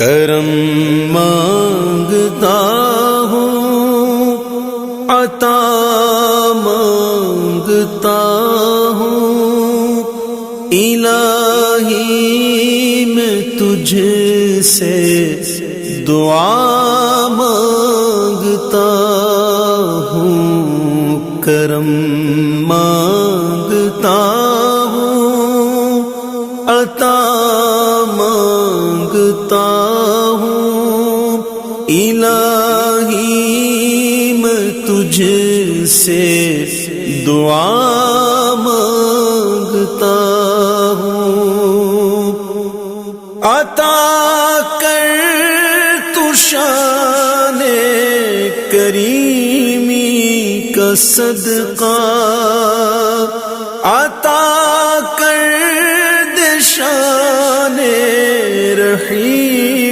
کرم مانگتا ہوں، عطا مانگتا ہوں، الہی میں تجھ سے دعا مانگتا ہوں، کرم مانگتا ہوں، عطا مانگتا ہوں، الہی میں تجھ سے دعا مانگتا ہوں، عطا کر تو شان کریمی کا صدقہ